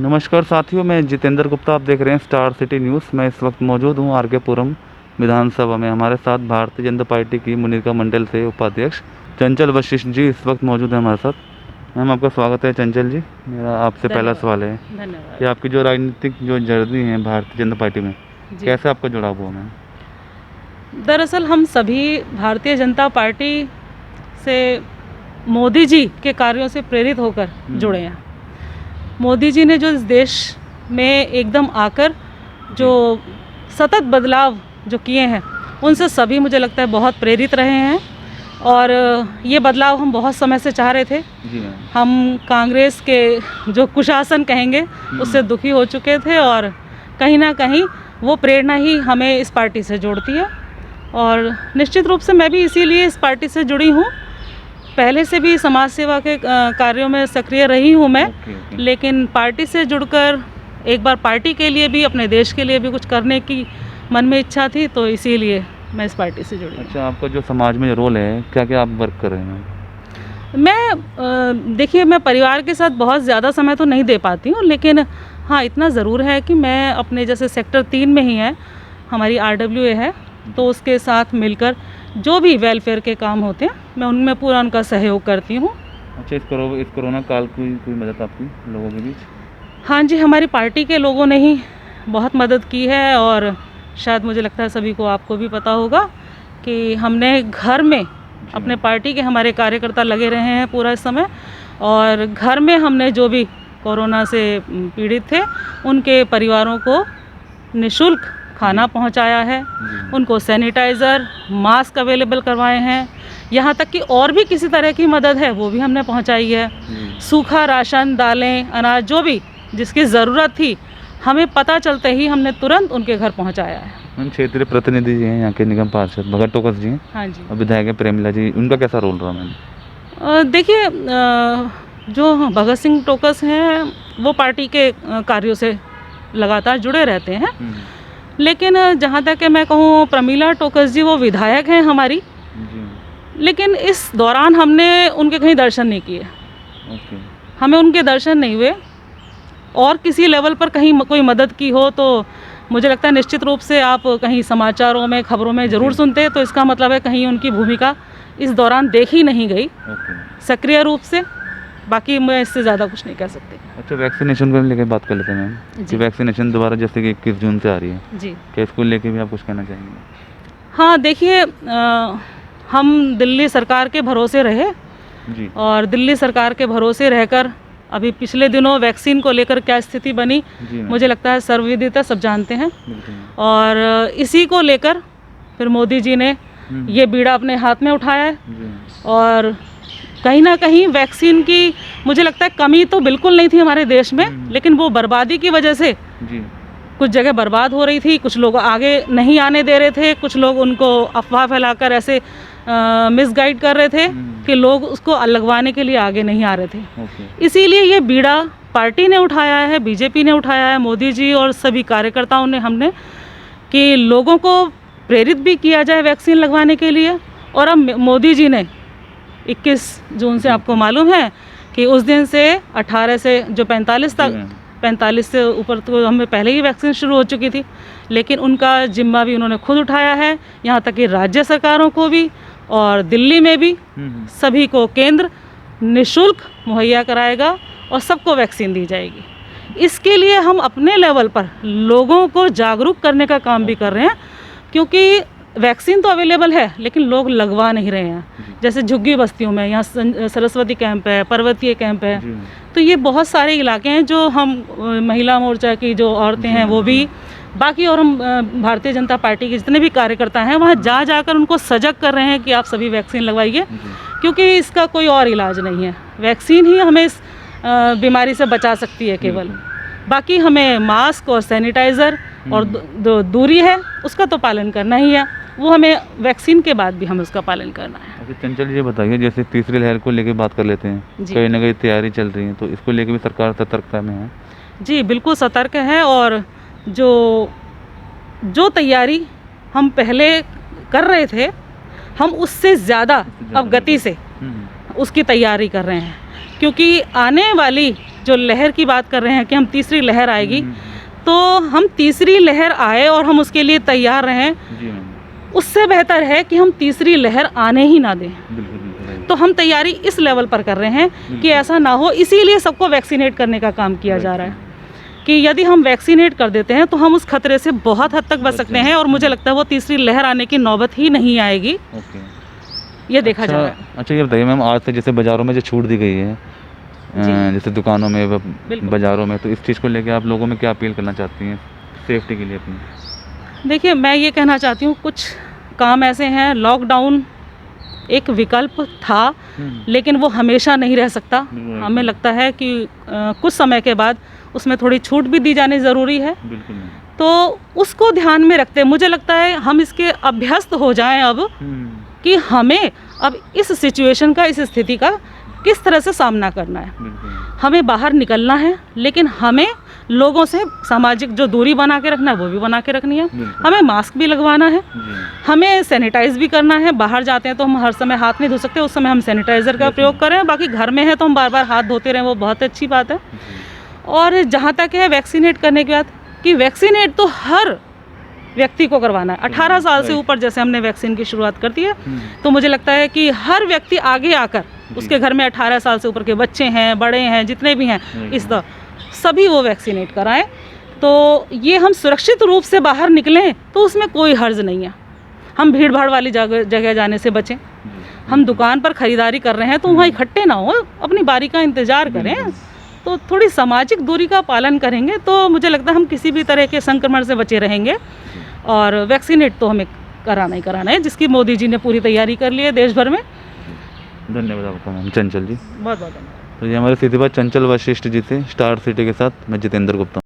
नमस्कार साथियों, मैं जितेंद्र गुप्ता। आप देख रहे हैं स्टार सिटी न्यूज़। मैं इस वक्त मौजूद हूं आर के पुरम विधानसभा में। हमारे साथ भारतीय जनता पार्टी की मुनीरका मंडल से उपाध्यक्ष चंचल वशिष्ठ जी इस वक्त मौजूद हैं हमारे साथ। मैम, आपका स्वागत है। चंचल जी, मेरा आपसे पहला सवाल है कि आपकी जो राजनीतिक जो जर्नी है भारतीय जनता पार्टी में, कैसे आपका जुड़ाव हुआ मैम? दरअसल हम सभी भारतीय जनता पार्टी से मोदी जी के कार्यों से प्रेरित होकर जुड़े हैं। मोदी जी ने जो इस देश में एकदम आकर जो सतत बदलाव जो किए हैं, उनसे सभी मुझे लगता है बहुत प्रेरित रहे हैं। और ये बदलाव हम बहुत समय से चाह रहे थे। हम कांग्रेस के जो कुशासन कहेंगे उससे दुखी हो चुके थे, और कहीं ना कहीं वो प्रेरणा ही हमें इस पार्टी से जोड़ती है। और निश्चित रूप से मैं भी इसीलिए इस पार्टी से जुड़ी हूँ। पहले से भी समाज सेवा के कार्यों में सक्रिय रही हूँ मैं। लेकिन पार्टी से जुड़कर एक बार पार्टी के लिए भी, अपने देश के लिए भी कुछ करने की मन में इच्छा थी, तो इसीलिए मैं इस पार्टी से जुड़ी। अच्छा, आपका जो समाज में रोल है, क्या क्या आप वर्क कर रहे हैं? मैं देखिए, मैं परिवार के साथ बहुत ज़्यादा समय तो नहीं दे पाती हूँ, लेकिन हाँ, इतना ज़रूर है कि मैं अपने जैसे सेक्टर 3 में ही है हमारी RWA है, तो उसके साथ मिलकर जो भी वेलफेयर के काम होते हैं मैं उनमें पूरा उनका सहयोग करती हूँ। अच्छा, इस कोरोना काल की कोई मदद आपकी लोगों के बीच? हाँ जी, हमारी पार्टी के लोगों ने ही बहुत मदद की है। और शायद मुझे लगता है सभी को, आपको भी पता होगा कि हमने घर में अपने पार्टी के हमारे कार्यकर्ता लगे रहे हैं पूरा इस समय, और घर में हमने जो भी कोरोना से पीड़ित थे उनके परिवारों को निःशुल्क खाना पहुंचाया है, उनको सैनिटाइज़र, मास्क अवेलेबल करवाए हैं। यहाँ तक कि और भी किसी तरह की मदद है वो भी हमने पहुंचाई है। सूखा राशन, दालें, अनाज, जो भी जिसकी ज़रूरत थी, हमें पता चलते ही हमने तुरंत उनके घर पहुंचाया है। मैम, क्षेत्रीय प्रतिनिधि जी हैं यहाँ के निगम पार्षद भगत टोकस जी हैं। हाँ जी। और विधायक प्रेमिला जी, उनका कैसा रोल रहा मैम? देखिए, जो भगत सिंह टोकस हैं वो पार्टी के कार्यों से लगातार जुड़े रहते हैं। लेकिन जहाँ तक मैं कहूँ, प्रमिला टोकस जी वो विधायक हैं हमारी जी। लेकिन इस दौरान हमने उनके कहीं दर्शन नहीं किए। हमें उनके दर्शन नहीं हुए। और किसी लेवल पर कहीं कोई मदद की हो तो मुझे लगता है निश्चित रूप से आप कहीं समाचारों में, खबरों में ज़रूर सुनते, तो इसका मतलब है कहीं उनकी भूमिका इस दौरान देखी नहीं गई सक्रिय रूप से। बाकी मैं इससे ज़्यादा कुछ नहीं कह सकती। अच्छा, वैक्सीनेशन को लेकर बात कर लेते हैं मैम कि वैक्सीनेशन दोबारा जैसे कि 21 जून से आ रही है जी, क्या इसको लेके भी आप कुछ कहना चाहेंगे? हाँ, देखिए, हम दिल्ली सरकार के भरोसे रहे जी, और दिल्ली सरकार के भरोसे रहकर अभी पिछले दिनों वैक्सीन को लेकर क्या स्थिति बनी, मुझे लगता है सर्वविदित है, सब जानते हैं। और इसी को लेकर फिर मोदी जी ने ये बीड़ा अपने हाथ में उठाया है। और कहीं ना कहीं वैक्सीन की मुझे लगता है कमी तो बिल्कुल नहीं थी हमारे देश में, लेकिन वो बर्बादी की वजह से कुछ जगह बर्बाद हो रही थी, कुछ लोग आगे नहीं आने दे रहे थे, कुछ लोग उनको अफवाह फैलाकर ऐसे मिसगाइड कर रहे थे कि लोग उसको लगवाने के लिए आगे नहीं आ रहे थे। इसीलिए ये बीड़ा पार्टी ने उठाया है, बीजेपी ने उठाया है, मोदी जी और सभी कार्यकर्ताओं ने, हमने, कि लोगों को प्रेरित भी किया जाए वैक्सीन लगवाने के लिए। और अब मोदी जी ने 21 जून से, आपको मालूम है कि उस दिन से 18 से जो 45 तक, 45 से ऊपर तो हमें पहले ही वैक्सीन शुरू हो चुकी थी, लेकिन उनका जिम्मा भी उन्होंने खुद उठाया है। यहाँ तक कि राज्य सरकारों को भी और दिल्ली में भी सभी को केंद्र निःशुल्क मुहैया कराएगा और सबको वैक्सीन दी जाएगी। इसके लिए हम अपने लेवल पर लोगों को जागरूक करने का काम भी कर रहे हैं, क्योंकि वैक्सीन तो अवेलेबल है लेकिन लोग लगवा नहीं रहे हैं। जैसे झुग्गी बस्तियों में, यहाँ सरस्वती कैंप है, पर्वतीय कैंप है, तो ये बहुत सारे इलाके हैं जो हम महिला मोर्चा की जो औरतें हैं वो भी, बाकी और हम भारतीय जनता पार्टी के जितने भी कार्यकर्ता हैं वहाँ जा जाकर उनको सजग कर रहे हैं कि आप सभी वैक्सीन लगवाइए, क्योंकि इसका कोई और इलाज नहीं है। वैक्सीन ही हमें इस बीमारी से बचा सकती है केवल। बाकी हमें मास्क और सैनिटाइज़र और दूरी है उसका तो पालन करना ही है, वो हमें वैक्सीन के बाद भी हमें उसका पालन करना है। अच्छा, चंचल जी बताइए, जैसे तीसरी लहर को लेकर बात कर लेते हैं, कहीं ना कहीं तैयारी चल रही है, तो इसको लेकर भी सरकार सतर्कता में है? जी बिल्कुल सतर्क है। और जो तैयारी हम पहले कर रहे थे, हम उससे ज़्यादा अब गति से उसकी तैयारी कर रहे हैं, क्योंकि आने वाली जो लहर की बात कर रहे हैं कि हम तीसरी लहर आएगी, तो हम तीसरी लहर आए और हम उसके लिए तैयार रहें, जी मैम, उससे बेहतर है कि हम तीसरी लहर आने ही ना दें। बिल्कुल बिल्कुल तो हम तैयारी इस लेवल पर कर रहे हैं कि ऐसा ना हो, इसीलिए सबको वैक्सीनेट करने का काम किया जा रहा है कि यदि हम वैक्सीनेट कर देते हैं तो हम उस खतरे से बहुत हद तक बच सकते हैं, और मुझे लगता है वो तीसरी लहर आने की नौबत ही नहीं आएगी, ओके। ये देखा जा रहा है। अच्छा ये बताइए मैम, आज से जैसे बाज़ारों में जो छूट दी गई है, जैसे दुकानों में बाज़ारों में, तो इस चीज़ को लेकर आप लोगों में क्या अपील करना चाहती हैं सेफ्टी के लिए अपनी? देखिए, मैं ये कहना चाहती हूँ, कुछ काम ऐसे हैं, लॉकडाउन एक विकल्प था लेकिन वो हमेशा नहीं रह सकता। हमें लगता है कि कुछ समय के बाद उसमें थोड़ी छूट भी दी जानी ज़रूरी है, बिल्कुल। तो उसको ध्यान में रखते मुझे लगता है हम इसके अभ्यस्त हो जाएं अब कि हमें अब इस सिचुएशन का, इस स्थिति का किस तरह से सामना करना है। हमें बाहर निकलना है, लेकिन हमें लोगों से सामाजिक जो दूरी बना के रखना है वो भी बना के रखनी है, हमें मास्क भी लगवाना है, हमें सैनिटाइज भी करना है। बाहर जाते हैं तो हम हर समय हाथ नहीं धो सकते, उस समय हम सैनिटाइज़र का प्रयोग करें, बाकी घर में है तो हम बार बार हाथ धोते रहें, वो बहुत अच्छी बात है। और जहाँ तक है वैक्सीनेट करने के बाद, कि वैक्सीनेट तो हर व्यक्ति को करवाना है, 18 साल से ऊपर जैसे हमने वैक्सीन की शुरुआत कर दी है, तो मुझे लगता है कि हर व्यक्ति आगे आकर, उसके घर में 18 साल से ऊपर के बच्चे हैं, बड़े हैं, जितने भी हैं, इस तरह सभी वो वैक्सीनेट कराएं, तो ये हम सुरक्षित रूप से बाहर निकलें तो उसमें कोई हर्ज नहीं है। हम भीड़ भाड़ वाली जगह जाने से बचें, हम दुकान पर ख़रीदारी कर रहे हैं तो वहाँ इकट्ठे ना हो, अपनी बारी का इंतज़ार करें, तो थोड़ी सामाजिक दूरी का पालन करेंगे तो मुझे लगता है हम किसी भी तरह के संक्रमण से बचे रहेंगे। और वैक्सीनेट तो हमें कराना ही कराना है, जिसकी मोदी जी ने पूरी तैयारी कर ली है देश भर में। धन्यवाद आपका मैम, चंचल जी। बहुत बहुत धन्यवाद। तो ये हमारे सीधी बात चंचल वशिष्ठ जी थे, स्टार सिटी के साथ। मैं जितेंद्र गुप्ता।